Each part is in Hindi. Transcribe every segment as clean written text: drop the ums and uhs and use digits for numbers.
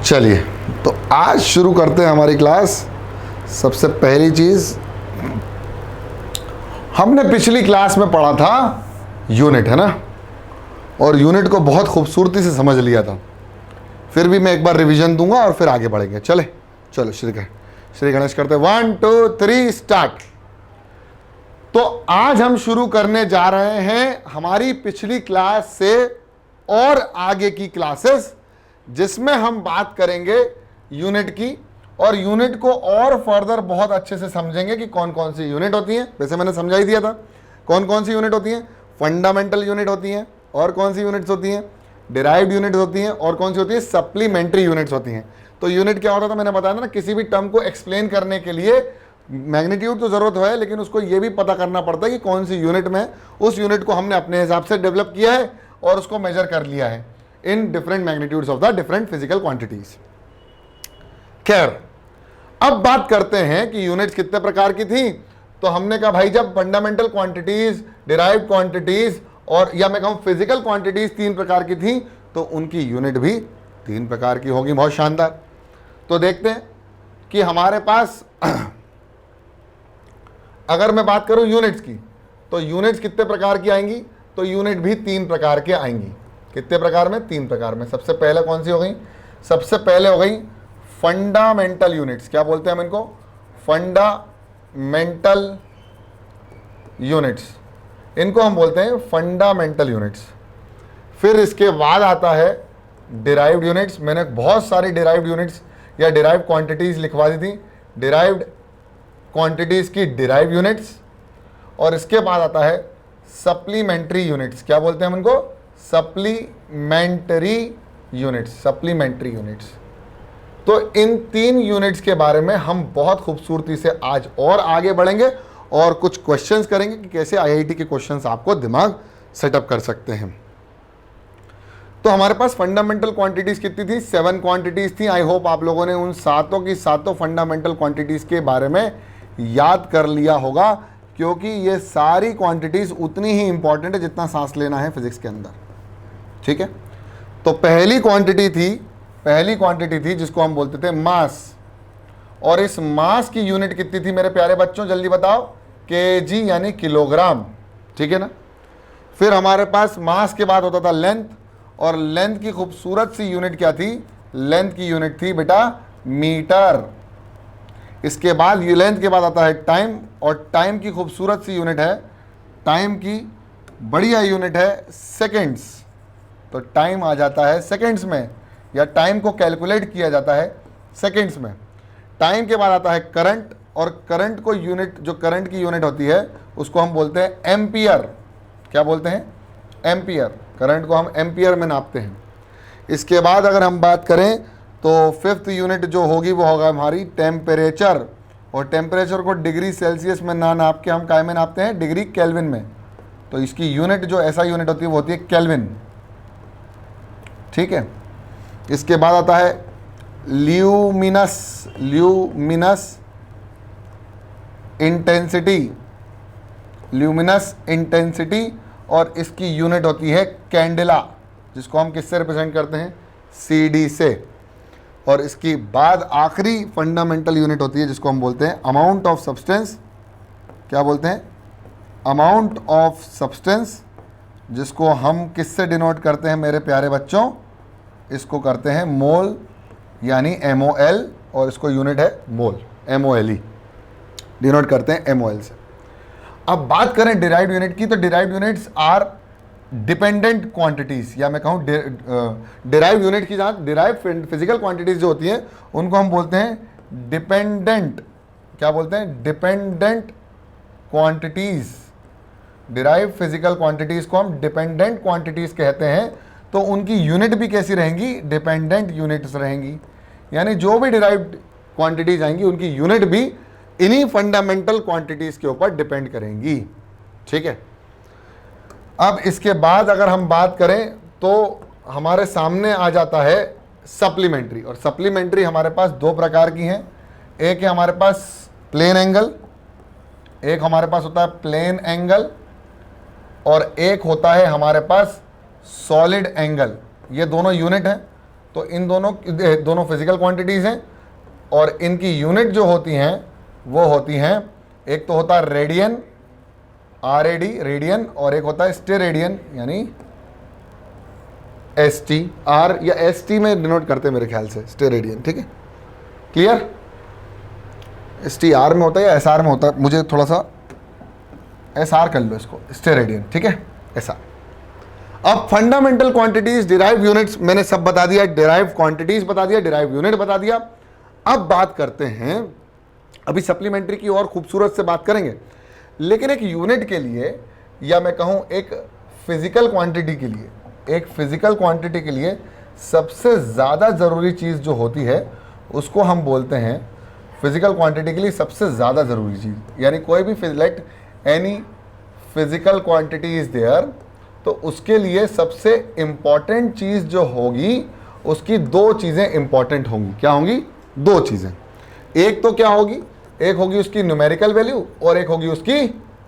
चलिए तो आज शुरू करते हैं हमारी क्लास। सबसे पहली चीज, हमने पिछली क्लास में पढ़ा था यूनिट, है ना, और यूनिट को बहुत खूबसूरती से समझ लिया था। फिर भी मैं एक बार रिवीजन दूंगा और फिर आगे बढ़ेंगे। चलो श्री गणेश करते 1 2 3 स्टार्ट। तो आज हम शुरू करने जा रहे हैं हमारी पिछली क्लास से और आगे की क्लासेस, जिसमें हम बात करेंगे यूनिट की, और यूनिट को और फर्दर बहुत अच्छे से समझेंगे कि कौन कौन सी यूनिट होती हैं। वैसे मैंने समझा ही दिया था कौन कौन सी यूनिट होती हैं। फंडामेंटल यूनिट होती हैं, और कौन सी यूनिट्स होती हैं, डिराइव्ड यूनिट्स होती हैं, और कौन सी होती है, सप्लीमेंट्री यूनिट्स होती हैं। तो यूनिट क्या होता था, मैंने बताया था ना, किसी भी टर्म को एक्सप्लेन करने के लिए मैग्नीट्यूड तो जरूरत है, लेकिन उसको ये भी पता करना पड़ता है कि कौन सी यूनिट में, उस यूनिट को हमने अपने हिसाब से डेवलप किया है और उसको मेजर कर लिया है in different magnitudes of the different physical quantities. खैर, अब बात करते हैं कि यूनिट्स कितने प्रकार की थी। तो हमने कहा भाई, जब फंडामेंटल क्वांटिटीज, डिराइव्ड क्वांटिटीज और या मैं कहूं फिजिकल क्वांटिटीज 3 प्रकार की थी, तो उनकी यूनिट भी 3 प्रकार की होगी। बहुत शानदार। तो देखते हैं कि हमारे पास अगर मैं बात करूं यूनिट्स की, तो यूनिट्स कितने प्रकार की आएंगी, तो यूनिट भी 3 प्रकार के आएंगी। कितने प्रकार में, 3 प्रकार में। सबसे पहले कौन सी हो गई, सबसे पहले हो गई फंडामेंटल यूनिट्स। क्या बोलते हैं हम इनको, फंडामेंटल यूनिट्स, इनको हम बोलते हैं फंडामेंटल यूनिट्स। फिर इसके बाद आता है डिराइव्ड यूनिट्स। मैंने बहुत सारी डिराइव्ड यूनिट्स या डिराइव्ड क्वांटिटीज लिखवा दी थी, डिराइव्ड क्वांटिटीज की डिराइव्ड यूनिट्स। और इसके बाद आता है सप्लीमेंट्री यूनिट्स। क्या बोलते हैं हम इनको, सप्लीमेंट्री यूनिट्स, सप्लीमेंट्री यूनिट्स। तो इन 3 यूनिट्स के बारे में हम बहुत खूबसूरती से आज और आगे बढ़ेंगे और कुछ क्वेश्चंस करेंगे कि कैसे आईआईटी के क्वेश्चंस आपको दिमाग सेटअप कर सकते हैं। तो हमारे पास फंडामेंटल क्वांटिटीज कितनी थी, 7 क्वांटिटीज थी। आई होप आप लोगों ने उन सातों की सातों फंडामेंटल क्वांटिटीज के बारे में याद कर लिया होगा, क्योंकि ये सारी क्वांटिटीज उतनी ही इंपॉर्टेंट है जितना सांस लेना है फिजिक्स के अंदर। ठीक है। तो पहली क्वांटिटी थी जिसको हम बोलते थे मास, और इस मास की यूनिट कितनी थी मेरे प्यारे बच्चों, जल्दी बताओ, केजी यानी किलोग्राम। ठीक है ना। फिर हमारे पास मास के बाद होता था लेंथ, और लेंथ की खूबसूरत सी यूनिट क्या थी, लेंथ की यूनिट थी बेटा मीटर। इसके बाद लेंथ के बाद आता है टाइम, और टाइम की खूबसूरत सी यूनिट है, टाइम की बढ़िया यूनिट है सेकेंड्स। तो टाइम आ जाता है सेकेंड्स में, या टाइम को कैलकुलेट किया जाता है सेकेंड्स में। टाइम के बाद आता है करंट, और करंट को यूनिट, जो करंट की यूनिट होती है उसको हम बोलते हैं एम्पियर। क्या बोलते हैं, एम्पियर। करंट को हम एम्पियर में नापते हैं। इसके बाद अगर हम बात करें तो 5th यूनिट जो होगी वो होगा हमारी टेम्परेचर, और टेम्परेचर को डिग्री सेल्सियस में ना नाप के हम काय में नापते हैं, डिग्री केल्विन में। तो इसकी यूनिट जो ऐसा यूनिट होती है वो होती है केल्विन। ठीक है। इसके बाद आता है ल्यूमिनस इंटेंसिटी, और इसकी यूनिट होती है कैंडेला, जिसको हम किससे रिप्रेजेंट करते हैं, CD से। और इसकी बाद आखिरी फंडामेंटल यूनिट होती है जिसको हम बोलते हैं अमाउंट ऑफ सब्सटेंस। क्या बोलते हैं, अमाउंट ऑफ सब्सटेंस, जिसको हम किससे डिनोट करते हैं मेरे प्यारे बच्चों, इसको करते हैं मोल यानी MOL, और इसको यूनिट है मोल, MOLE, डिनोट करते हैं MOL से। अब बात करें डिराइव्ड यूनिट की, तो derived units are dependent quantities, या मैं कहूँ डिराइव्ड यूनिट की जहाँ डिराइव्ड फिजिकल क्वांटिटीज जो होती हैं उनको हम बोलते हैं डिपेंडेंट। क्या बोलते हैं, dependent quantities. Derived physical quantities को हम डिपेंडेंट क्वांटिटीज कहते हैं। तो उनकी यूनिट भी कैसी रहेंगी, डिपेंडेंट यूनिट्स रहेंगी। यानी जो भी डिराइव्ड क्वांटिटीज आएंगी उनकी यूनिट भी इन्हीं फंडामेंटल क्वांटिटीज के ऊपर डिपेंड करेंगी। ठीक है। अब इसके बाद अगर हम बात करें तो हमारे सामने आ जाता है सप्लीमेंट्री, और सप्लीमेंट्री हमारे पास 2 प्रकार की हैं। एक है हमारे पास प्लेन एंगल, एक हमारे पास होता है प्लेन एंगल, और एक होता है हमारे पास सॉलिड एंगल। ये दोनों यूनिट हैं। तो इन दोनों फिजिकल क्वांटिटीज हैं और इनकी यूनिट जो होती हैं वो होती हैं, एक तो होता है रेडियन, RAD रेडियन, और एक होता है स्टेरेडियन यानी ST, R या ST में डिनोट करते हैं मेरे ख्याल से, स्टेरेडियन। ठीक है, क्लियर? ST R में होता है या SR में होता है, मुझे थोड़ा सा SR कर लो इसको, स्टेरेडियन। ठीक है, SR। अब फंडामेंटल क्वांटिटीज, डिराइव यूनिट्स मैंने सब बता दिया, डिराइव क्वांटिटीज बता दिया, डिराइव यूनिट बता दिया। अब बात करते हैं, अभी सप्लीमेंट्री की और खूबसूरत से बात करेंगे, लेकिन एक यूनिट के लिए या मैं कहूं एक फिजिकल क्वांटिटी के लिए, एक फिजिकल क्वांटिटी के लिए सबसे ज़्यादा ज़रूरी चीज़ जो होती है उसको हम बोलते हैं, फिजिकल क्वांटिटी के लिए सबसे ज़्यादा ज़रूरी चीज़, यानी कोई भी let any physical quantity is there, तो उसके लिए सबसे इम्पॉर्टेंट चीज़ जो होगी उसकी दो चीज़ें इम्पॉर्टेंट होंगी। क्या होंगी? दो चीज़ें। एक तो क्या होगी? एक होगी उसकी न्यूमेरिकल वैल्यू और एक होगी उसकी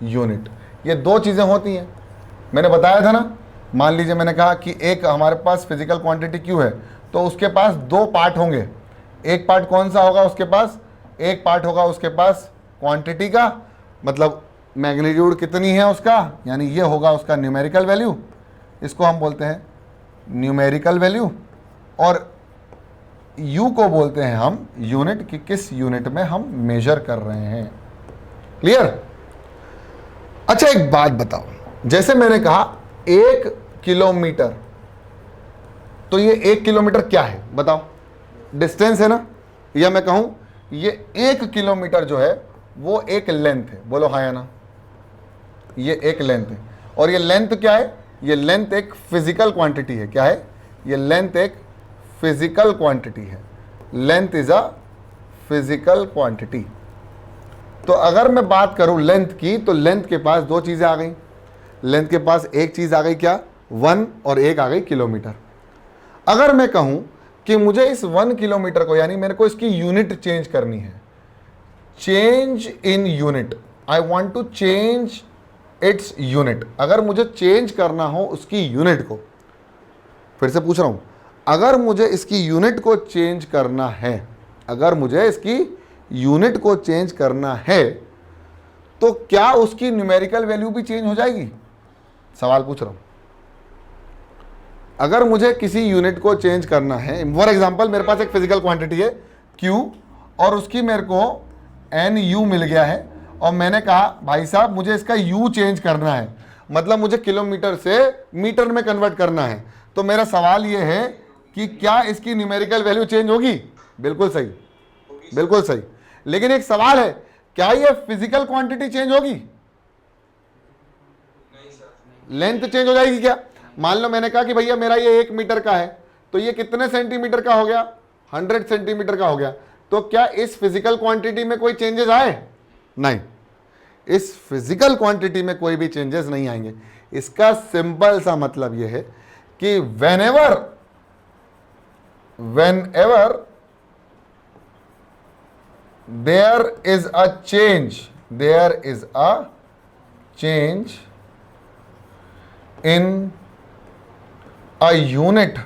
यूनिट। ये दो चीज़ें होती हैं, मैंने बताया था ना। मान लीजिए मैंने कहा कि एक हमारे पास फिजिकल क्वांटिटी क्यू है, तो उसके पास दो पार्ट होंगे। एक पार्ट कौन सा होगा उसके पास? एक पार्ट होगा उसके पास क्वांटिटी का, मतलब मैग्नीट्यूड कितनी है उसका, यानी ये होगा उसका न्यूमेरिकल वैल्यू, इसको हम बोलते हैं न्यूमेरिकल वैल्यू, और यू को बोलते हैं हम यूनिट, कि किस यूनिट में हम मेजर कर रहे हैं। क्लियर? अच्छा एक बात बताओ, जैसे मैंने कहा 1 किलोमीटर, तो ये 1 किलोमीटर क्या है बताओ? डिस्टेंस है ना, या मैं कहूं ये 1 किलोमीटर जो है वो एक लेंथ है। बोलो हाँ या ना? ये एक लेंथ है, और ये लेंथ क्या है? ये लेंथ एक फिजिकल क्वांटिटी है। क्या है? ये लेंथ एक फिजिकल क्वांटिटी है। Length is a physical quantity. तो अगर मैं बात करूं लेंथ की, तो लेंथ के पास दो चीजें आ गई। लेंथ के पास एक चीज आ गई, क्या? 1, और एक आ गई किलोमीटर। अगर मैं कहूं कि मुझे इस 1 किलोमीटर को, यानी मेरे को इसकी यूनिट चेंज करनी है, change in unit, I want to change its unit. अगर मुझे चेंज करना हो उसकी यूनिट को, फिर से पूछ रहा हूं, अगर मुझे इसकी यूनिट को चेंज करना है, अगर मुझे इसकी यूनिट को चेंज करना है, तो क्या उसकी न्यूमेरिकल वैल्यू भी चेंज हो जाएगी? सवाल पूछ रहा हूं। अगर मुझे किसी यूनिट को चेंज करना है, फॉर एग्जांपल मेरे पास एक फिजिकल क्वांटिटी है Q, और उसकी मेरे को NU मिल गया है, और मैंने कहा भाई साहब मुझे इसका U चेंज करना है, मतलब मुझे किलोमीटर से मीटर में कन्वर्ट करना है। तो मेरा सवाल यह है कि क्या इसकी न्यूमेरिकल वैल्यू चेंज होगी? बिल्कुल सही, बिल्कुल सही। लेकिन एक सवाल है, क्या ये फिजिकल क्वांटिटी चेंज होगी? लेंथ चेंज हो जाएगी क्या? मान लो मैंने कहा कि भैया मेरा ये 1 मीटर का है, तो ये कितने सेंटीमीटर का हो गया? 100 सेंटीमीटर का हो गया। तो क्या इस फिजिकल क्वांटिटी में कोई चेंजेस आए? नहीं, इस फिजिकल क्वांटिटी में कोई भी चेंजेस नहीं आएंगे। इसका सिंपल सा मतलब यह है कि whenever there is a change in a unit,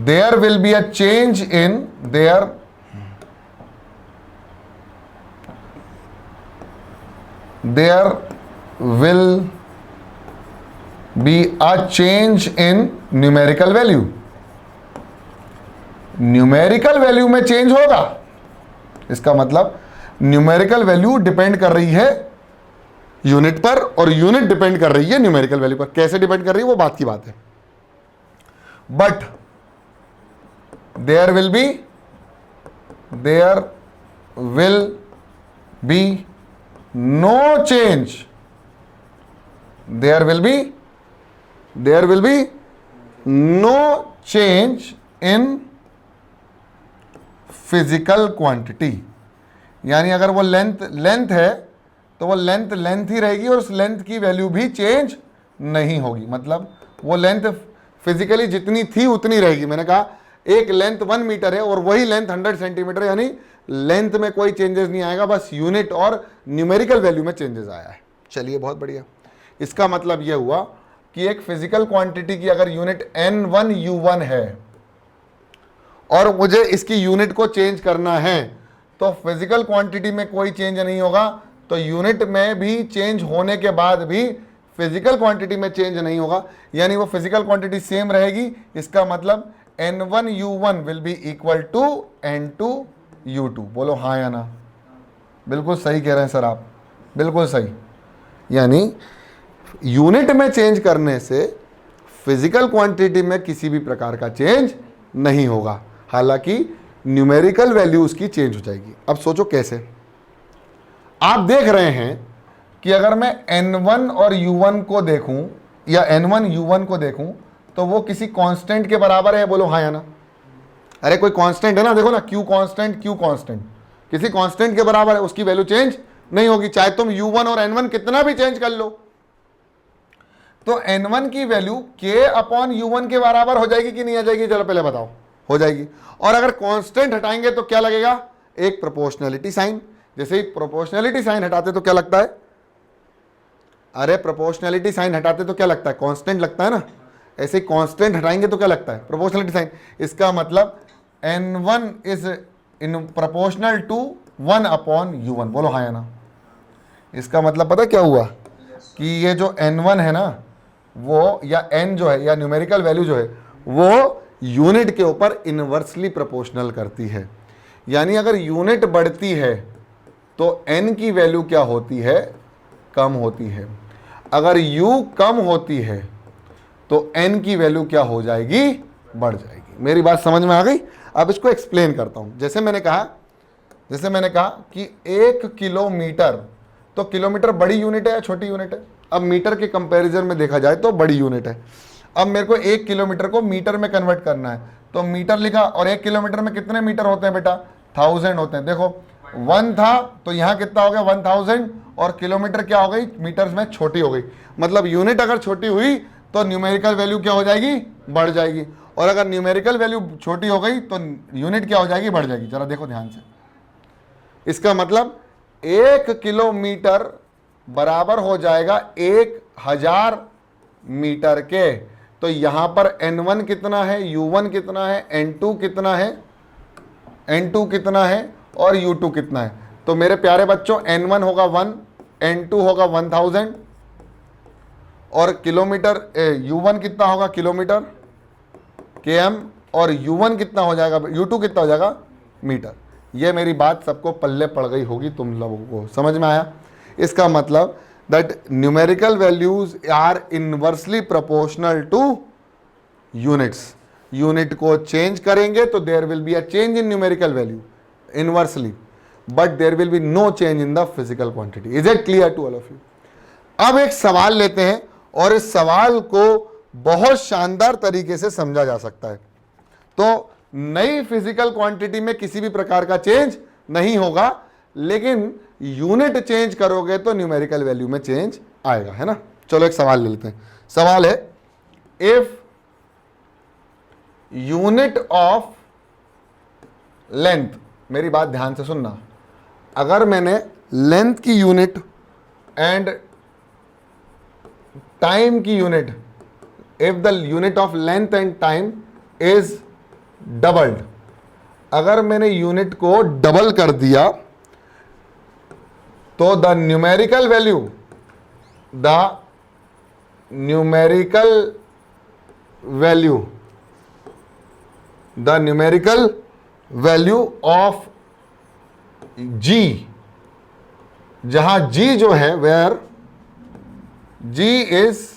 there will be a change in there will be a change in numerical value. Numerical value में चेंज होगा। इसका मतलब न्यूमेरिकल वैल्यू डिपेंड कर रही है यूनिट पर, और यूनिट डिपेंड कर रही है न्यूमेरिकल वैल्यू पर। कैसे डिपेंड कर रही है वो बात की बात है। But there will be no change, there will be no change in physical quantity. यानी अगर वो लेंथ है तो वो लेंथ ही रहेगी, और उस लेंथ की वैल्यू भी चेंज नहीं होगी। मतलब वो लेंथ फिजिकली जितनी थी उतनी रहेगी। मैंने कहा एक लेंथ 1 मीटर है और वही लेंथ 100 सेंटीमीटर, यानी लेंथ में कोई चेंजेस नहीं आएगा, बस यूनिट और न्यूमेरिकल वैल्यू में चेंजेस आया है। चलिए बहुत बढ़िया। इसका मतलब यह हुआ कि एक फिजिकल क्वांटिटी की अगर यूनिट N1U1 है और मुझे इसकी यूनिट को चेंज करना है, तो फिजिकल क्वांटिटी में कोई चेंज नहीं होगा, तो यूनिट में भी चेंज होने के बाद भी फिजिकल क्वांटिटी में चेंज नहीं होगा, यानी वो फिजिकल क्वांटिटी सेम रहेगी। इसका मतलब N1U1 will be equal to N2U2। बोलो हाँ या ना। बिल्कुल सही कह रहे हैं सर आप, बिल्कुल सही। यानी यूनिट में चेंज करने से फिजिकल क्वांटिटी में किसी भी प्रकार का चेंज नहीं होगा, हालांकि न्यूमेरिकल वैल्यू उसकी चेंज हो जाएगी। अब सोचो कैसे। आप देख रहे हैं कि अगर मैं N1 और U1 को देखूं या N1U1 को देखूं तो वो किसी कांस्टेंट के बराबर है। बोलो हाँ या ना। अरे कोई कांस्टेंट है ना, देखो ना, Q कांस्टेंट किसी कांस्टेंट के बराबर है, उसकी वैल्यू चेंज नहीं होगी, चाहे तुम U1 और N1 कितना भी चेंज कर लो। तो N1 की वैल्यू K/U1 के बराबर हो जाएगी कि नहीं आ जाएगी, चलो पहले बताओ। हो जाएगी। और अगर कांस्टेंट हटाएंगे तो क्या लगेगा, एक प्रोपोर्शनलिटी साइन। जैसे ही प्रोपोर्शनलिटी साइन हटाते तो क्या लगता है, अरे प्रोपोर्शनलिटी साइन हटाते तो क्या लगता है, कांस्टेंट लगता है ना। ऐसे ही कांस्टेंट हटाएंगे तो क्या लगता है, प्रोपोर्शनलिटी साइन। इसका मतलब N1 is in proportional to 1/U1। बोलो हाँ या ना। इसका मतलब पता क्या हुआ कि ये जो N1 है ना, वो या N जो है या न्यूमेरिकल वैल्यू जो है वो यूनिट के ऊपर इनवर्सली प्रोपोर्शनल करती है। यानी अगर यूनिट बढ़ती है तो N की वैल्यू क्या होती है, कम होती है। अगर U कम होती है तो N की वैल्यू क्या हो जाएगी, बढ़ जाएगी। मेरी बात समझ में आ गई। अब इसको एक्सप्लेन करता हूं। जैसे मैंने कहा कि 1 किलोमीटर, तो किलोमीटर बड़ी यूनिट है या छोटी यूनिट है। अब मीटर के कंपैरिजन में देखा जाए तो बड़ी यूनिट है। अब मेरे को 1 किलोमीटर को मीटर में कन्वर्ट करना है, तो मीटर लिखा, और 1 किलोमीटर में कितने मीटर होते हैं बेटा, 1000 होते हैं। देखो 1 था तो यहाँ कितना हो गया 1000, और किलोमीटर क्या हो गई, मीटर्स में छोटी हो गई। मतलब यूनिट अगर छोटी हुई तो न्यूमेरिकल वैल्यू क्या हो जाएगी, बढ़ जाएगी। और अगर न्यूमेरिकल वैल्यू छोटी हो गई तो यूनिट क्या हो जाएगी, बढ़ जाएगी। जरा देखो ध्यान से। इसका मतलब 1 किलोमीटर बराबर हो जाएगा 1000 मीटर के। तो यहां पर N1 कितना है, U1 कितना है, N2 कितना है और U2 कितना है। तो मेरे प्यारे बच्चों N1 होगा 1, N2 होगा 1000 और किलोमीटर U1 कितना होगा, किलोमीटर km, और U1 कितना हो जाएगा, U2 कितना हो जाएगा, मीटर। ये मेरी बात सबको पल्ले पड़ गई होगी, तुम लोगों को समझ में आया। इसका मतलब that numerical values are inversely proportional to units. Unit को चेंज करेंगे तो there will be a change in numerical value inversely, but there will be no change in the physical quantity. Is it clear to all of you. अब एक सवाल लेते हैं और इस सवाल को बहुत शानदार तरीके से समझा जा सकता है। तो नई फिजिकल क्वांटिटी में किसी भी प्रकार का चेंज नहीं होगा, लेकिन यूनिट चेंज करोगे तो न्यूमेरिकल वैल्यू में चेंज आएगा, है ना। चलो एक सवाल ले लेते हैं। सवाल है, इफ यूनिट ऑफ लेंथ, मेरी बात ध्यान से सुनना, अगर मैंने लेंथ की यूनिट एंड टाइम की unit, if the unit of length and time is doubled, अगर मैंने यूनिट को डबल कर दिया तो the numerical value of G, जहां G जो है, where G is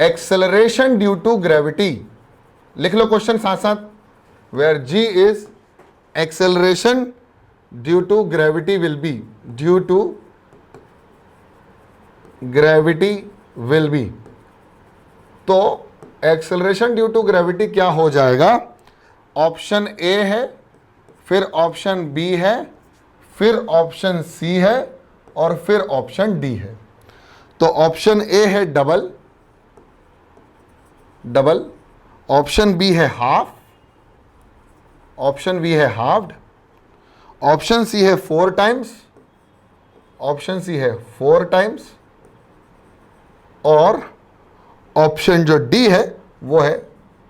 acceleration due to gravity. लिख लो क्वेश्चन साथ साथ, where G is acceleration due to gravity will be, due to gravity will be. तो एक्सेलरेशन ड्यू टू ग्रेविटी क्या हो जाएगा, ऑप्शन ए है, फिर ऑप्शन बी है, फिर ऑप्शन सी है और फिर ऑप्शन डी है। तो ऑप्शन ए है डबल, ऑप्शन बी है हाफ, ऑप्शन बी है हाफ्ड, ऑप्शन सी है 4 टाइम्स, ऑप्शन सी है 4 टाइम्स और ऑप्शन जो डी है वो है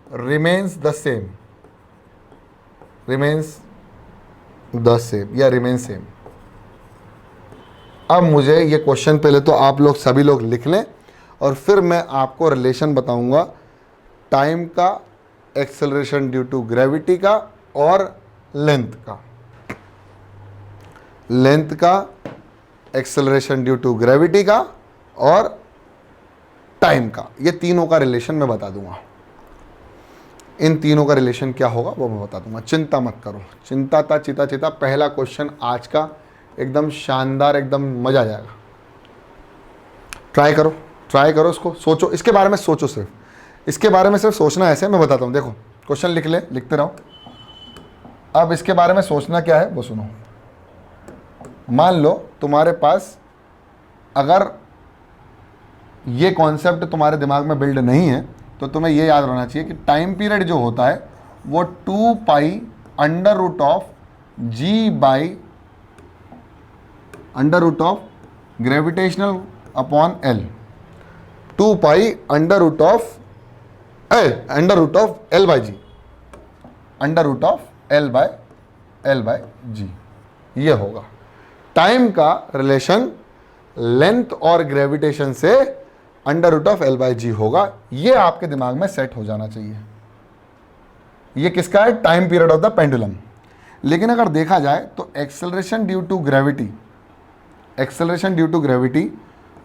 remains the same, remains the same या रिमेन सेम। अब मुझे ये क्वेश्चन पहले तो आप लोग सभी लोग लिख लें और फिर मैं आपको रिलेशन बताऊंगा टाइम का, एक्सेलरेशन ड्यू टू ग्रेविटी का और लेंथ का, लेंथ का, एक्सेलरेशन ड्यू टू ग्रेविटी का और टाइम का। ये तीनों का रिलेशन मैं बता दूंगा। इन तीनों का रिलेशन क्या होगा वो मैं बता दूंगा, चिंता मत करो। चिंता ता चिता चिता। पहला क्वेश्चन आज का एकदम शानदार, एकदम मजा आ जाएगा। ट्राई करो, ट्राई करो, इसको सोचो, इसके बारे में सोचो, सिर्फ इसके बारे में सिर्फ सोचना। ऐसे मैं बताता हूँ, देखो क्वेश्चन लिख ले, लिखते रहो। अब इसके बारे में सोचना क्या है वो सुनो। मान लो तुम्हारे पास अगर ये कॉन्सेप्ट तुम्हारे दिमाग में बिल्ड नहीं है तो तुम्हें ये याद रहना चाहिए कि टाइम पीरियड जो होता है वो 2 pi under root of g by under root of gravitational upon L, 2 pi under root of L by g, under root of L by g. ये होगा टाइम का रिलेशन लेंथ और ग्रेविटेशन से under root of L by g होगा। ये आपके दिमाग में सेट हो जाना चाहिए। ये किसका है? Time period of the pendulum. लेकिन अगर देखा जाए तो acceleration due to gravity, acceleration due to gravity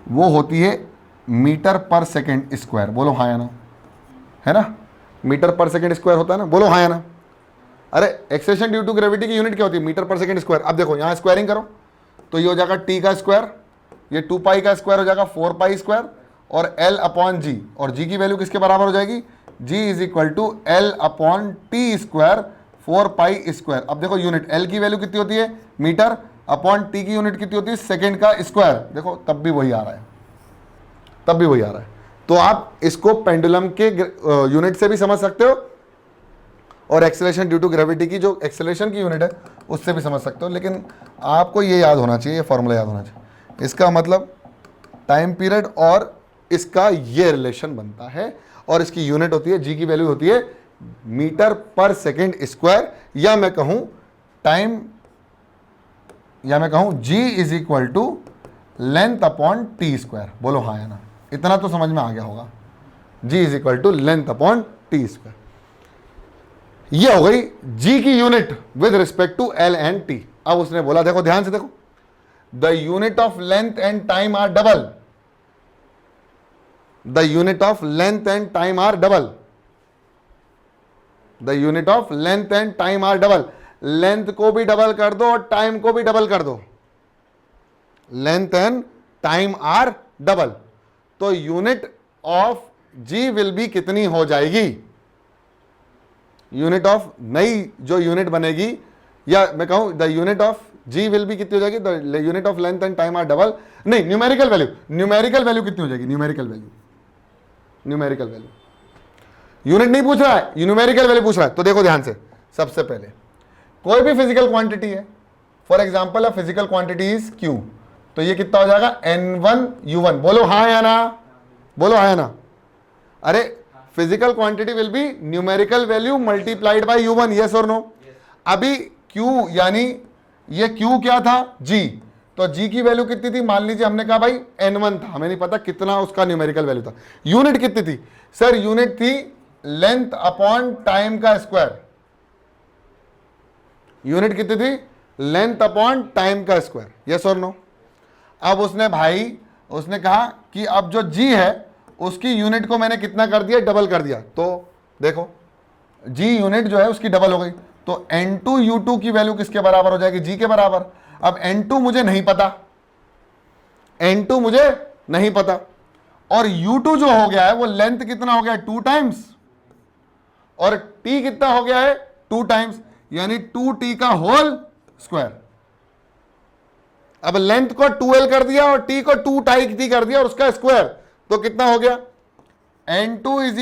वो होती है मीटर पर सेकेंड स्क्वायर। बोलो हाँ या ना, है ना? मीटर पर सेकेंड स्क्वायर होता है ना, बोलो हाँ या ना। अरे एक्सेलरेशन ड्यू टू ग्रेविटी की यूनिट क्या होती है? मीटर पर सेकेंड स्क्वायर। अब देखो यहाँ स्क्वायरिंग करो तो ये हो जाएगा टी का स्क्वायर, ये 2 पाई का स्क्वायर हो जाएगा 4 पाई स्क्वायर और एल अपॉन जी, और जी की वैल्यू किसके बराबर हो जाएगी? G is equal to L upon T square 4 pi square. अब देखो यूनिट एल की वैल्यू कितनी होती है? मीटर, अपॉन टी की यूनिट कितनी होती है? सेकेंड का स्क्वायर। देखो तब भी वही आ रहा है, तब भी वही आ रहा है। तो आप इसको पेंडुलम के यूनिट से भी समझ सकते हो और एक्सेलरेशन ड्यू टू ग्रेविटी की जो एक्सेलरेशन की यूनिट है उससे भी समझ सकते हो। लेकिन आपको ये याद होना चाहिए, ये फॉर्मूला याद होना चाहिए। इसका मतलब टाइम पीरियड और इसका ये रिलेशन बनता है और इसकी यूनिट होती है, जी की वैल्यू होती है मीटर पर सेकेंड स्क्वायर, या मैं कहूं टाइम, या मैं कहूं g is equal to length upon T square. बोलो हाँ या ना, इतना तो समझ में आ गया होगा। G is equal to length upon T square. ये हो गई जी की unit with respect to L and T. अब उसने बोला, देखो ध्यान से देखो, the unit of length and time are double, the unit of length and time are double, the unit of length and time are double. Length को भी डबल कर दो और टाइम को भी डबल कर दो, length and time are double. तो unit of ji will be कितनी हो जाएगी? यूनिट ऑफ नई जो यूनिट बनेगी, या मैं कहूं the unit of ji will be कितनी हो जाएगी? The unit of length and time are double. नहीं, न्यूमेरिकल वैल्यू, न्यूमेरिकल वैल्यू कितनी हो जाएगी? Numerical value, numerical value. Unit नहीं पूछ रहा है, न्यूमेरिकल वैल्यू पूछ रहा है। तो देखो ध्यान से, सबसे पहले कोई भी फिजिकल क्वांटिटी है, for example a physical quantity is Q, तो ये कितना हो जाएगा? N1U1। बोलो हाँ या ना, बोलो हाँ या ना। अरे physical quantity will be numerical value multiplied by U1, yes और नो। अभी Q यानी ये Q क्या था? G, तो G की वैल्यू कितनी थी? मान लीजिए हमने कहा भाई N1 था, हमें नहीं पता कितना उसका न्यूमेरिकल वैल्यू था। यूनिट कितनी थी? सर यूनिट थी लेंथ अपॉन टाइम का स्क्वायर। यूनिट कितनी थी? लेंथ अपॉन टाइम का स्क्वायर, यस और नो। अब उसने भाई उसने कहा कि अब जो G है उसकी यूनिट को मैंने कितना कर दिया? डबल कर दिया। तो देखो G यूनिट जो है उसकी डबल हो गई, तो N2U2 की वैल्यू किसके बराबर हो जाएगी? G के बराबर। अब N2 मुझे नहीं पता, N2 मुझे नहीं पता, और U2 जो हो गया है वो लेंथ कितना हो गया है? 2 टाइम्स, और T कितना हो गया है? 2 टाइम्स, यानी 2T का होल स्क्वायर। अब लेंथ को 2L कर दिया और T को 2 T कर दिया और उसका स्क्वायर, तो कितना हो गया? N2 is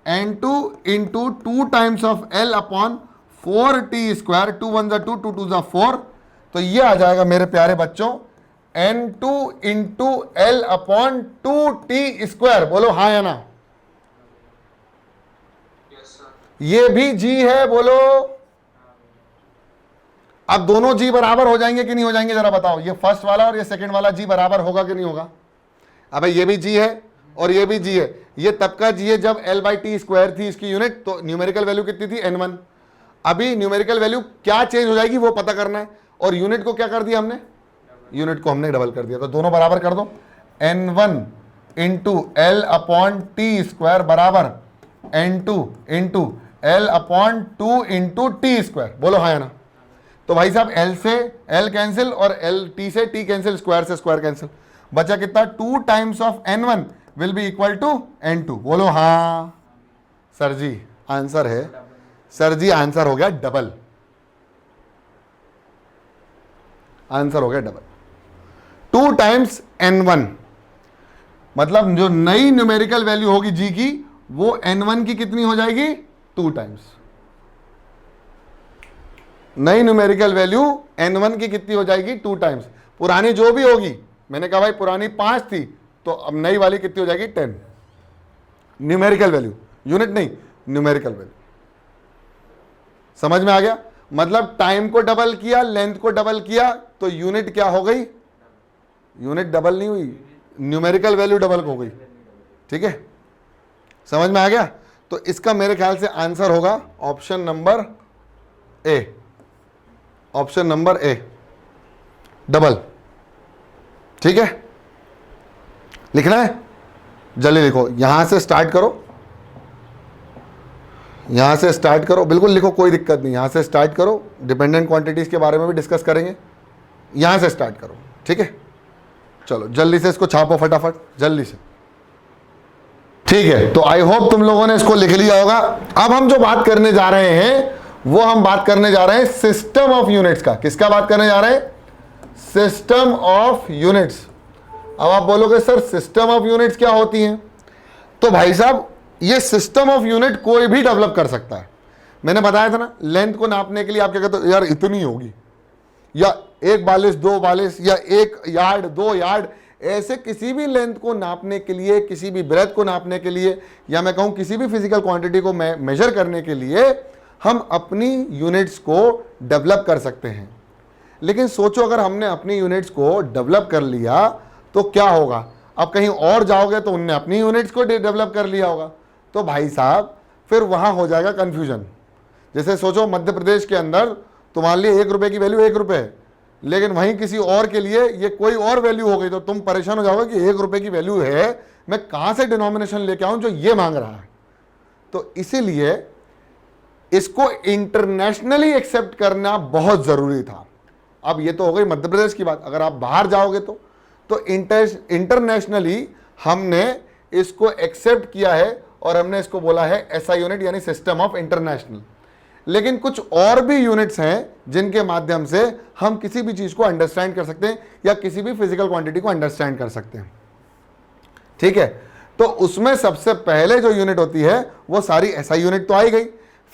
into 2 times of L upon 4T square, 2 1 2 2 2 4। तो ये आ जाएगा मेरे प्यारे बच्चों N2 into L upon 2T²। बोलो हाँ या ना। ये भी G है, बोलो। अब दोनों G बराबर हो जाएंगे कि नहीं हो जाएंगे, जरा बताओ। ये फर्स्ट वाला और ये सेकंड वाला G बराबर होगा कि नहीं होगा? अब ये भी G है और ये भी G है। ये तब का G है जब L/T² थी इसकी यूनिट, तो न्यूमेरिकल वैल्यू कितनी थी? N1। अभी न्यूमेरिकल वैल्यू क्या चेंज हो जाएगी वो पता करना है, और यूनिट को क्या कर दिया हमने? यूनिट को हमने डबल कर दिया। तो दोनों बराबर कर दो। N1 into L upon T² बराबर N2 into L upon 2 into T²। बोलो हाँ या ना। तो भाई साहब L से L कैंसिल और T से T कैंसिल, स्क्वायर से स्क्वायर कैंसिल, बचा कितना? 2 times of N1 will be equal to N2। बोलो हाँ। सर जी आंसर है, सर जी आंसर हो गया डबल, आंसर हो गया डबल। 2 टाइम्स N1 मतलब जो नई न्यूमेरिकल वैल्यू होगी G की, वो N1 की कितनी हो जाएगी? 2 टाइम्स। नई न्यूमेरिकल वैल्यू N1 की कितनी हो जाएगी? 2 टाइम्स। पुरानी जो भी होगी, मैंने कहा भाई पुरानी 5 थी, तो अब नई वाली कितनी हो जाएगी? 10। न्यूमेरिकल वैल्यू, यूनिट नहीं, न्यूमेरिकल वैल्यू। समझ में आ गया? मतलब टाइम को डबल किया, लेंथ को डबल किया, तो यूनिट क्या हो गई? यूनिट डबल नहीं हुई, न्यूमेरिकल वैल्यू डबल हो गई। ठीक है, समझ में आ गया? तो इसका मेरे ख्याल से आंसर होगा option number A, option number A, double. ठीक है, लिखना है? जल्दी लिखो, यहां से स्टार्ट करो, यहां से स्टार्ट करो, बिल्कुल लिखो, कोई दिक्कत नहीं, यहां से स्टार्ट करो। डिपेंडेंट क्वांटिटीज के बारे में भी डिस्कस करेंगे, यहां से स्टार्ट करो। ठीक है, चलो जल्दी से इसको छापो फटाफट, जल्दी से। ठीक है, तो आई होप तुम लोगों ने इसको लिख लिया होगा। अब हम जो बात करने जा रहे हैं वो हम बात करने जा रहे हैं सिस्टम ऑफ यूनिट्स का। किसका बात करने जा रहे हैं? System of units. अब आप बोलोगे सर सिस्टम ऑफ यूनिट्स क्या होती हैं? तो भाई साहब ये सिस्टम ऑफ यूनिट कोई भी डेवलप कर सकता है। मैंने बताया था ना, लेंथ को नापने के लिए आप क्या कहते हो? यार इतनी होगी, या 1 42 2 42 या 1 यार्ड 2 यार्ड, ऐसे किसी भी लेंथ को नापने के लिए, किसी भी ब्रेथ को नापने के लिए, या मैं कहूं किसी भी फिजिकल क्वांटिटी को मेजर करने के लिए हम अपनी यूनिट्स को डेवलप कर सकते हैं। लेकिन सोचो अगर हमने अपनी यूनिट्स को डेवलप कर लिया तो क्या होगा? अब कहीं और जाओगे तो उनने अपनी यूनिट्स को डेवलप कर लिया होगा, तो भाई साहब फिर वहां हो जाएगा कंफ्यूजन। जैसे सोचो मध्य प्रदेश के अंदर तुम्हारे लिए 1 रुपए की वैल्यू 1 रुपए है, लेकिन वहीं किसी और के लिए ये कोई और वैल्यू हो गई, तो तुम परेशान हो जाओगे कि 1 रुपए की वैल्यू है, मैं कहां से डिनोमिनेशन लेके आऊं जो ये मांग रहा है। तो इसीलिए इसको इंटरनेशनली एक्सेप्ट करना बहुत जरूरी था। अब ये तो हो गई मध्य प्रदेश की बात, अगर आप बाहर जाओगे तो इंटरनेशनली हमने इसको एक्सेप्ट किया है और हमने इसको बोला है एसआई यूनिट, यानी सिस्टम ऑफ इंटरनेशनल। लेकिन कुछ और भी यूनिट्स हैं जिनके माध्यम से हम किसी भी चीज को अंडरस्टैंड कर सकते हैं या किसी भी फिजिकल क्वांटिटी को अंडरस्टैंड कर सकते हैं। ठीक है, तो उसमें सबसे पहले जो यूनिट होती है वो सारी एसआई यूनिट तो आई गई,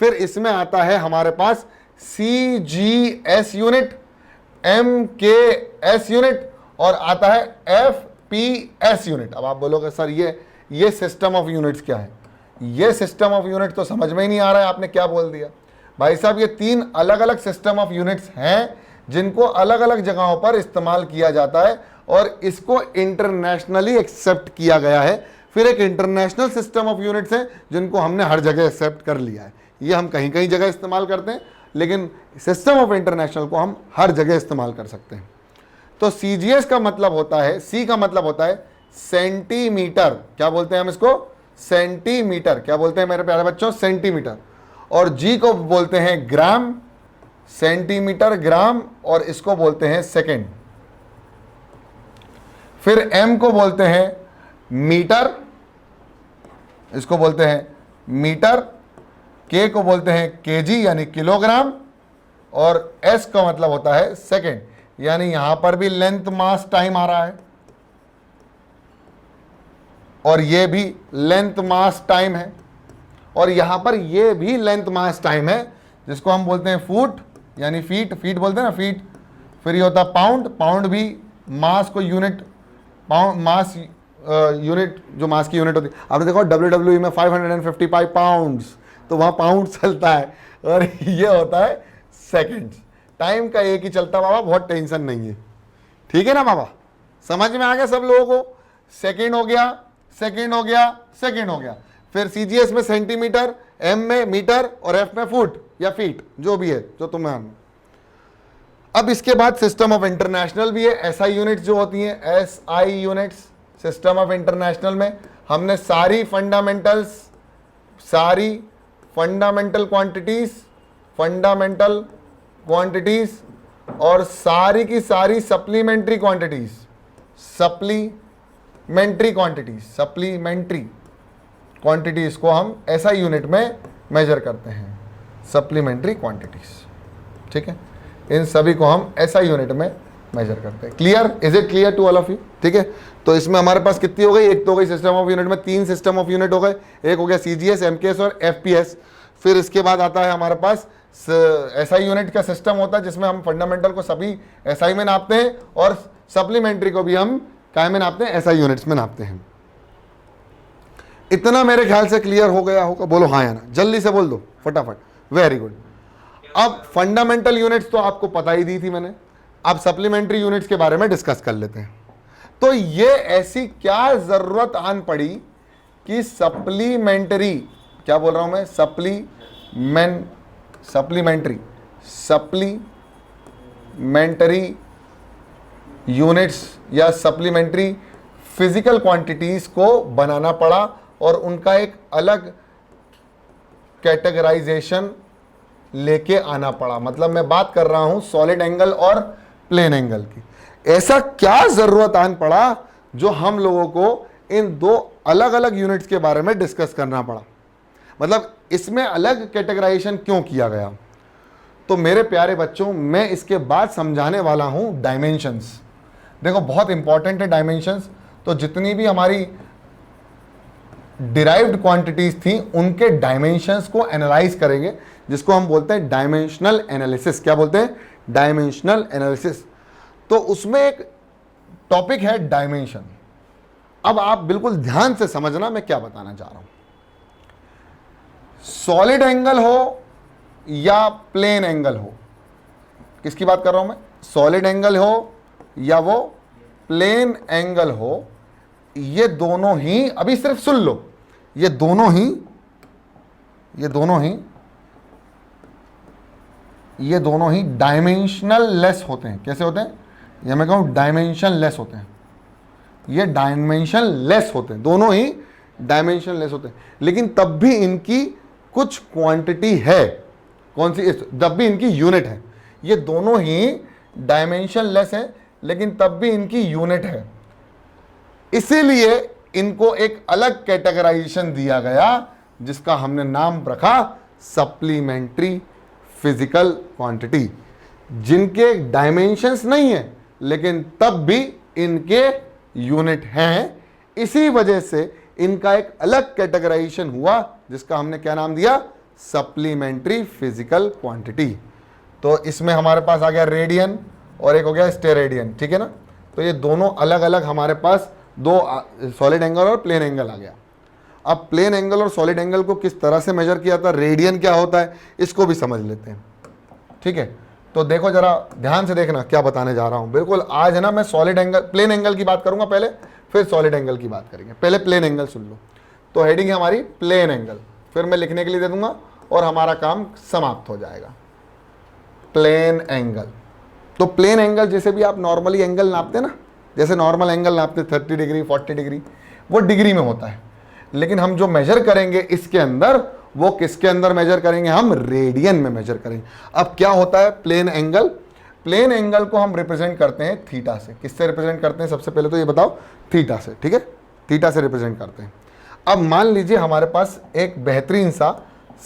फिर इसमें आता है हमारे पास CGS यूनिट, MKS यूनिट और आता है FPS यूनिट। अब आप बोलोगे सर ये सिस्टम ऑफ यूनिट्स क्या है? ये सिस्टम ऑफ यूनिट तो समझ में ही नहीं आ रहा है, आपने क्या बोल दिया भाई साहब। ये 3 अलग अलग सिस्टम ऑफ यूनिट्स हैं जिनको अलग अलग जगहों पर इस्तेमाल किया जाता है और इसको इंटरनेशनली एक्सेप्ट किया गया है। फिर एक इंटरनेशनल सिस्टम ऑफ यूनिट्स हैं जिनको हमने हर जगह एक्सेप्ट कर लिया है। ये हम कहीं कहीं जगह इस्तेमाल करते हैं, लेकिन सिस्टम ऑफ इंटरनेशनल को हम हर जगह इस्तेमाल कर सकते हैं। तो CGS का मतलब होता है, C का मतलब होता है सेंटीमीटर। क्या बोलते हैं हम इसको? सेंटीमीटर। क्या बोलते हैं मेरे प्यारे बच्चों? सेंटीमीटर। और G को बोलते हैं ग्राम, सेंटीमीटर ग्राम, और इसको बोलते हैं सेकेंड। फिर M को बोलते हैं मीटर, इसको बोलते हैं मीटर। K को बोलते हैं केजी यानी किलोग्राम, और S का मतलब होता है सेकेंड, यानी यहां पर भी लेंथ मास टाइम आ रहा है और ये भी लेंथ मास टाइम है, और यहां पर ये भी लेंथ मास टाइम है जिसको हम बोलते हैं फुट यानी फीट, फीट बोलते हैं ना फीट। फिर ये होता है पाउंड, पाउंड भी मास को यूनिट, पाउंड मास यूनिट, जो मास की यूनिट होती है, आपने देखो WWE में 555 पाउंड्स, तो वहाँ पाउंड चलता है और ये होता है सेकंड्स। टाइम का एक ही चलता बाबा, बहुत टेंशन नहीं है, ठीक है ना बाबा, समझ में आ गया सब लोगों को। सेकंड हो गया, सेकंड हो गया, सेकंड हो गया। फिर CGS में सेंटीमीटर, M में मीटर और F में फुट या फीट, जो भी है, जो तुम्हें आना। अब इसके बाद सिस्टम ऑफ इंटरनेशनल भी है, SI यूनिट्स जो होती हैं, SI units. System of international में हमने सारी फंडामेंटल क्वांटिटीज और सारी की सारी सप्लीमेंट्री क्वांटिटीज को हम SI यूनिट में मेजर करते हैं, सप्लीमेंट्री क्वांटिटीज, ठीक है। इन सभी को हम SI यूनिट में मेजर करते हैं। Clear? Is it clear to all of you? ठीक है, तो इसमें हमारे पास कितनी हो गई, एक तो हो गई सिस्टम ऑफ यूनिट में, 3 सिस्टम ऑफ यूनिट हो गए, एक हो गया CGS, MKS और FPS। फिर इसके बाद आता है हमारे पास SI यूनिट का सिस्टम होता है, जिसमें हम फंडामेंटल को सभी SI में नापते हैं और सप्लीमेंट्री को भी हम काय में नापते हैं, SI यूनिट्स में नापते हैं। इतना मेरे ख्याल से क्लियर हो गया होगा, बोलो हाँ या ना, जल्दी से बोल दो फटाफट, वेरी गुड। अब फंडामेंटल यूनिट्स तो आपको पता ही दी थी मैंने, अब सप्लीमेंट्री यूनिट्स के बारे में डिस्कस कर लेते हैं। तो ये ऐसी क्या जरूरत आन पड़ी कि सप्लीमेंट्री, क्या बोल रहा हूं मैं, सप्लीमेंट्री यूनिट्स या सप्लीमेंट्री फिजिकल क्वांटिटीज को बनाना पड़ा और उनका एक अलग कैटेगराइजेशन लेके आना पड़ा। मतलब मैं बात कर रहा हूं सॉलिड एंगल और प्लेन एंगल की। ऐसा क्या जरूरत आन पड़ा जो हम लोगों को इन दो अलग अलग यूनिट्स के बारे में डिस्कस करना पड़ा, मतलब इसमें अलग कैटेगराइजेशन क्यों किया गया। तो मेरे प्यारे बच्चों, मैं इसके बाद समझाने वाला हूं डायमेंशंस। देखो बहुत इंपॉर्टेंट है डायमेंशंस। तो जितनी भी हमारी डिराइव्ड क्वांटिटीज थी उनके डायमेंशंस को एनालाइज करेंगे, जिसको हम बोलते हैं डायमेंशनल एनालिसिस। क्या बोलते हैं? Dimensional analysis. तो उसमें एक टॉपिक है डायमेंशन। अब आप बिल्कुल ध्यान से समझना मैं क्या बताना चाह रहा हूं। सॉलिड एंगल हो या प्लेन एंगल हो, किसकी बात कर रहा हूं मैं? सॉलिड एंगल हो या वो प्लेन एंगल हो, ये दोनों ही, अभी सिर्फ सुन लो, ये दोनों ही डायमेंशनल लेस होते हैं। कैसे होते हैं? ये मैं कहूं डायमेंशन लेस होते हैं। ये डायमेंशन लेस होते हैं, दोनों ही डायमेंशन लेस होते हैं, लेकिन तब भी इनकी कुछ क्वांटिटी है। कौन सी? जब भी इनकी यूनिट है। ये दोनों ही डायमेंशन लेस है लेकिन तब भी इनकी यूनिट है, इसीलिए इनको एक अलग कैटेगराइजेशन दिया गया जिसका हमने नाम रखा सप्लीमेंट्री फिजिकल क्वांटिटी, जिनके डायमेंशंस नहीं है लेकिन तब भी इनके यूनिट हैं। इसी वजह से इनका एक अलग कैटेगराइजेशन हुआ जिसका हमने क्या नाम दिया? Supplementary physical quantity. तो इसमें हमारे पास आ गया रेडियन और एक हो गया स्टेरेडियन, ठीक है ना। तो ये दोनों अलग अलग हमारे पास दो सॉलिड एंगल और प्लेन एंगल आ गया। अब प्लेन एंगल और सॉलिड एंगल को किस तरह से मेजर किया था, रेडियन क्या होता है, इसको भी समझ लेते हैं, ठीक है। तो देखो जरा ध्यान से देखना क्या बताने जा रहा हूं। बिल्कुल आज है ना, मैं सॉलिड एंगल प्लेन एंगल की बात करूंगा पहले, फिर सॉलिड एंगल की बात करेंगे। पहले प्लेन एंगल सुन लो। तो हेडिंग है हमारी प्लेन एंगल, फिर मैं लिखने के लिए दे दूंगा और हमारा काम समाप्त हो जाएगा। Plane angle. तो प्लेन एंगल जैसे भी आप नॉर्मली एंगल नापते ना, जैसे नॉर्मल एंगल नापते 30 डिग्री 40 डिग्री, वो डिग्री में होता है, लेकिन हम जो मेजर करेंगे इसके अंदर, वो किसके अंदर मेजर करेंगे? हम रेडियन में मेजर करेंगे। अब क्या होता है प्लेन एंगल? प्लेन एंगल को हम रिप्रेजेंट करते हैं थीटा से। किससे रिप्रेजेंट करते हैं? सबसे पहले तो ये बताओ, थीटा से, ठीक है। थीटा से रिप्रेजेंट करते हैं। अब मान लीजिए हमारे पास एक बेहतरीन सा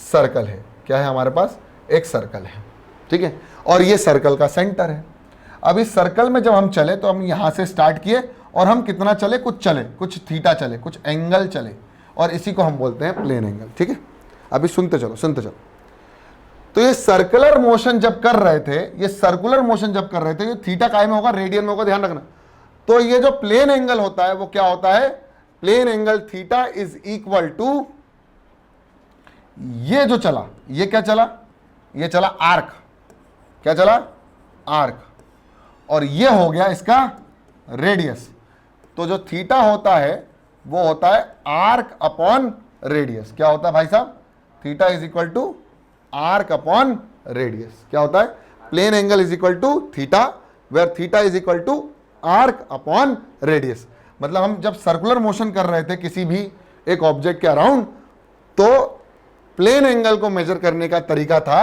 सर्कल है। क्या है हमारे पास? एक सर्कल है, ठीक है, और ये सर्कल का सेंटर है। अब इस सर्कल में जब हम चले तो हम यहां से स्टार्ट किए और हम कितना चले? कुछ चले, कुछ थीटा चले, कुछ एंगल चले, और इसी को हम बोलते हैं प्लेन एंगल, ठीक है। अभी सुनते चलो। तो ये सर्कुलर मोशन जब कर रहे थे, ये थीटा काय में होगा? रेडियन में होगा, ध्यान रखना। तो ये जो प्लेन एंगल होता है वो क्या होता है, plane angle theta is equal to, ये जो चला, ये क्या चला, ये चला आर्क, क्या चला, आर्क, और ये हो गया इसका रेडियस। तो जो थीटा होता है वो होता है आर्क अपॉन रेडियस। क्या होता है भाई साहब, theta is equal to arc upon radius. क्या होता है, plane angle is equal to theta, where theta is equal to arc upon radius. मतलब हम जब सर्कुलर मोशन कर रहे थे किसी भी एक ऑब्जेक्ट के अराउंड, तो प्लेन एंगल को मेजर करने का तरीका था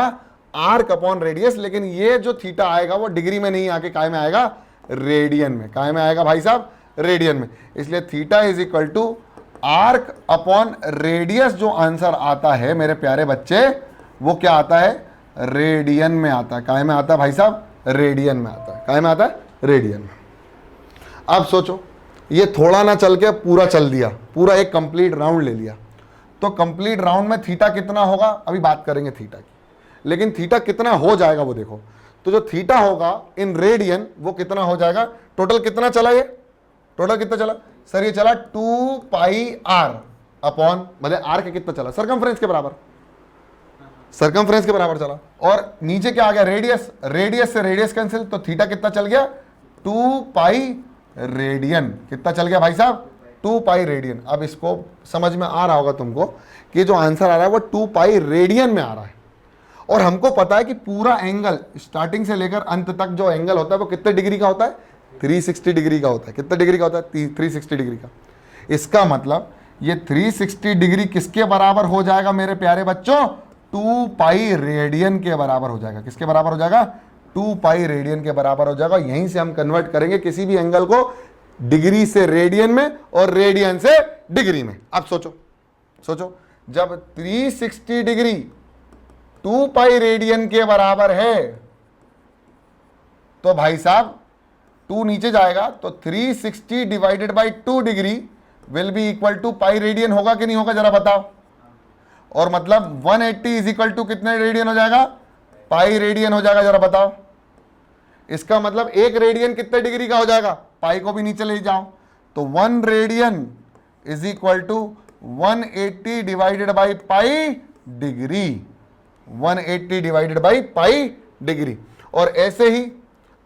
आर्क अपॉन रेडियस, लेकिन ये जो थीटा आएगा वो डिग्री में नहीं आके काय में आएगा, रेडियन में। काय में आएगा भाई साहब, रेडियन में। इसलिए theta is equal to arc upon radius. जो आंसर आता है मेरे प्यारे बच्चे वो क्या आता है, रेडियन में आता है। काय में आता है भाई साहब, रेडियन में आता है। काय में आता है, रेडियन में। अब सोचो, ये थोड़ा ना चल के पूरा चल दिया, पूरा एक कंप्लीट राउंड ले लिया, तो कंप्लीट राउंड में थीटा कितना होगा, अभी बात करेंगे थीटा की, लेकिन थीटा कितना हो जाएगा वो देखो। तो जो थीटा होगा इन रेडियन वो कितना हो जाएगा, टोटल कितना चला, ये टोटल कितना चला सर, ये चला 2 पाई आर अपॉन, मतलब आर के कितना चला, सरकमफ्रेंस के बराबर, सरकमफ्रेंस के बराबर चला। और नीचे क्या आ गया, रेडियस, रेडियस से रेडियस कैंसिल, तो थीटा कितना चल गया, 2 पाई रेडियन। कितना चल गया भाई साहब, 2 पाई रेडियन। अब इसको समझ में आ रहा होगा तुमको कि जो आंसर आ रहा है वो 2 पाई रेडियन में आ रहा है। और हमको पता है कि पूरा एंगल स्टार्टिंग से लेकर अंत तक जो एंगल होता है वो कितने डिग्री का होता है, 360 डिग्री का होता है। कितने डिग्री का होता है, 360 डिग्री का। इसका मतलब ये 360 डिग्री किसके बराबर हो जाएगा मेरे प्यारे बच्चों, 2 पाई रेडियन के बराबर हो जाएगा। किसके बराबर हो जाएगा, 2 पाई रेडियन के बराबर हो जाएगा। यहीं से हम कन्वर्ट करेंगे किसी भी एंगल को डिग्री से रेडियन में और रेडियन से डिग्री में। अब सोचो, सोचो, जब 360 डिग्री 2 पाई रेडियन के बराबर है तो भाई साहब 2 नीचे जाएगा, तो 360 divided by 2 degree will be equal to pi radian. होगा कि नहीं होगा जरा बताओ। और मतलब 180 इज इक्वल टू कितने रेडियन हो जाएगा, पाई रेडियन हो जाएगा। जरा बताओ, इसका मतलब 1 रेडियन कितने डिग्री का हो जाएगा, पाई को भी नीचे ले जाओ, तो 1 radian is equal to 180 divided by pi degree, 180 divided by pi degree. और ऐसे ही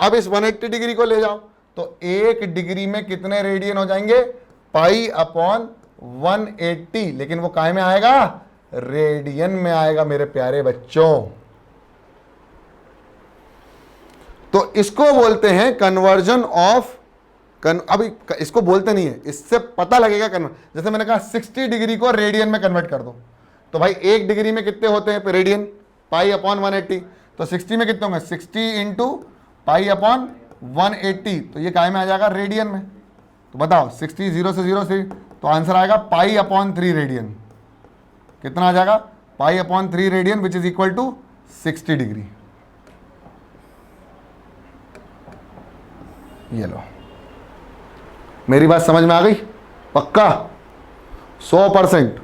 अब इस 180 डिग्री को ले जाओ, तो 1 डिग्री में कितने रेडियन हो जाएंगे, पाई अपॉन 180, लेकिन वो काय में आएगा, रेडियन में आएगा मेरे प्यारे बच्चों। तो इसको बोलते हैं कन्वर्जन ऑफ, अभी इसको बोलते नहीं है, इससे पता लगेगा जैसे मैंने कहा 60 डिग्री को रेडियन में कन्वर्ट कर दो, तो भाई 1 डिग्री में कितने होते हैं रेडियन, पाई अपॉन 180, तो 60 में कितने होंगे, 60 इंटू पाई अपॉन 180, तो ये काय में आ जाएगा, रेडियन में। तो बताओ 60 0 से 0 से, तो आंसर आएगा पाई अपॉन 3 रेडियन। कितना आ जाएगा, pi upon 3 radian which is equal to 60 degree. ये लो, मेरी बात समझ में आ गई, पक्का 100%।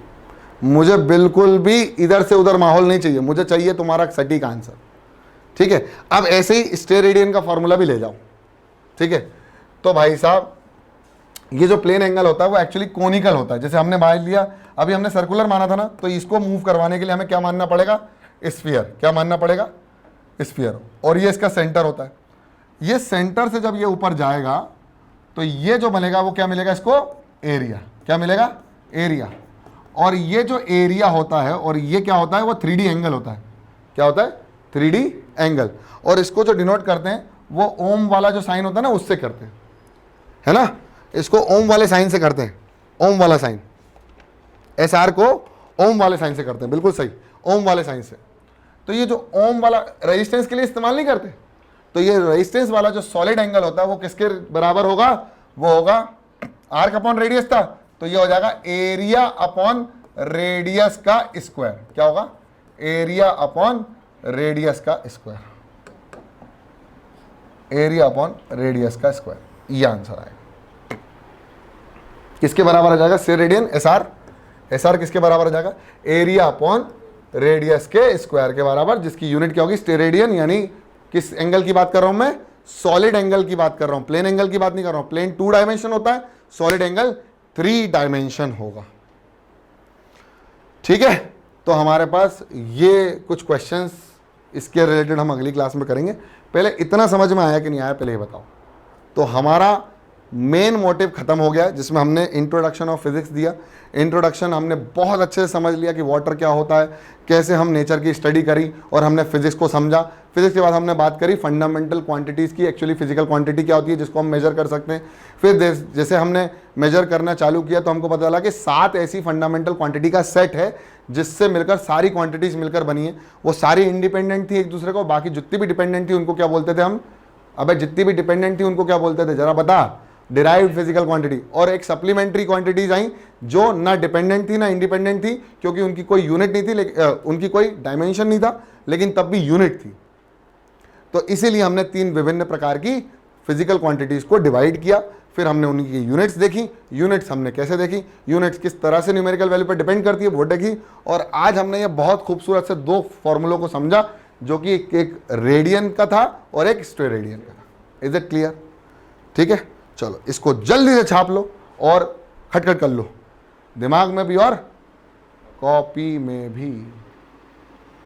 मुझे बिल्कुल भी इधर से उधर माहौल नहीं चाहिए, मुझे चाहिए तुम्हारा सटीक आंसर। ठीक है, अब ऐसे ही स्टेरेडियन का फॉर्मूला भी ले जाओ। ठीक है, तो भाई साहब ये जो प्लेन एंगल होता है वो एक्चुअली कोनिकल होता है। जैसे हमने मान लिया, अभी हमने सर्कुलर माना था ना, तो इसको मूव करवाने के लिए हमें क्या मानना पड़ेगा, स्फीयर। क्या मानना पड़ेगा, स्फीयर। और ये इसका सेंटर होता है। ये सेंटर से जब ये ऊपर जाएगा तो ये जो बनेगा वो क्या मिलेगा इसको, एरिया। क्या मिलेगा, एरिया। और ये जो एरिया होता है और ये क्या होता है, वो 3D एंगल होता है। क्या होता है, 3D एंगल। और इसको जो डिनोट करते हैं वो ओम वाला जो साइन होता है ना, उससे करते हैं, है ना। इसको ओम वाले साइन से करते हैं, ओम वाला साइन, SR को ओम वाले साइन से करते हैं। बिल्कुल सही, ओम वाले साइन से। तो ये जो ओम वाला रेजिस्टेंस के लिए इस्तेमाल नहीं करते, तो ये रेजिस्टेंस वाला जो सॉलिड एंगल होता है वो किसके बराबर होगा, वो होगा आर्क अपॉन रेडियस था, तो ये हो जाएगा एरिया अपॉन रेडियस का स्क्वायर। क्या होगा, एरिया अपॉन रेडियस का स्क्वायर, एरिया अपॉन रेडियस का स्क्वायर। ये आंसर आएगा। किसके बराबर आ जाएगा, स्टेरेडियन, SR। SR किसके बराबर आ जाएगा, एरिया अपॉन रेडियस के स्क्वायर के बराबर, जिसकी यूनिट क्या होगी, स्टेरेडियन। यानी किस एंगल की बात कर रहा हूं मैं, सॉलिड एंगल की बात कर रहा हूं, प्लेन एंगल की बात नहीं कर रहा हूं। प्लेन 2 डायमेंशन होता है, सॉलिड एंगल 3 डायमेंशन होगा। ठीक है, तो हमारे पास ये कुछ क्वेश्चंस इसके रिलेटेड हम अगली क्लास में करेंगे। पहले इतना समझ में आया कि नहीं आया, पहले ये बताओ। तो हमारा मेन मोटिव खत्म हो गया, जिसमें हमने इंट्रोडक्शन ऑफ फिजिक्स दिया। इंट्रोडक्शन हमने बहुत अच्छे से समझ लिया कि वाटर क्या होता है, कैसे हम नेचर की स्टडी करी, और हमने फिजिक्स को समझा। फिजिक्स के बाद हमने बात करी फंडामेंटल क्वांटिटीज़ की, एक्चुअली फिजिकल क्वांटिटी क्या होती है जिसको हम मेजर कर सकते हैं। फिर जैसे हमने मेजर करना चालू किया तो हमको पता चला कि 7 ऐसी फंडामेंटल क्वांटिटी का सेट है जिससे मिलकर सारी क्वांटिटीज़ मिलकर बनी है। वो सारी इंडिपेंडेंट थी एक दूसरे को, बाकी जितनी भी डिपेंडेंट थी उनको क्या बोलते थे हम? अबे जितनी भी डिपेंडेंट थी उनको क्या बोलते थे, जरा बता? Derived physical quantity. और एक सप्लीमेंट्री क्वांटिटीज आई जो ना डिपेंडेंट थी ना इंडिपेंडेंट थी, क्योंकि उनकी कोई यूनिट नहीं थी, उनकी कोई डायमेंशन नहीं था, लेकिन तब भी यूनिट थी। तो इसीलिए हमने 3 विभिन्न प्रकार की फिजिकल क्वांटिटीज को डिवाइड किया। फिर हमने उनकी यूनिट्स देखी। यूनिट्स हमने कैसे देखी, यूनिट्स किस तरह से न्यूमेरिकल वैल्यू पर डिपेंड करती है वो देखी। और आज हमने ये बहुत खूबसूरत से 2 फॉर्मूलों को समझा, जो कि एक रेडियन का था और एक स्टेरेडियन का था। Is it clear? ठीक है, चलो इसको जल्दी से छाप लो और खटखट कर लो, दिमाग में भी और कॉपी में भी।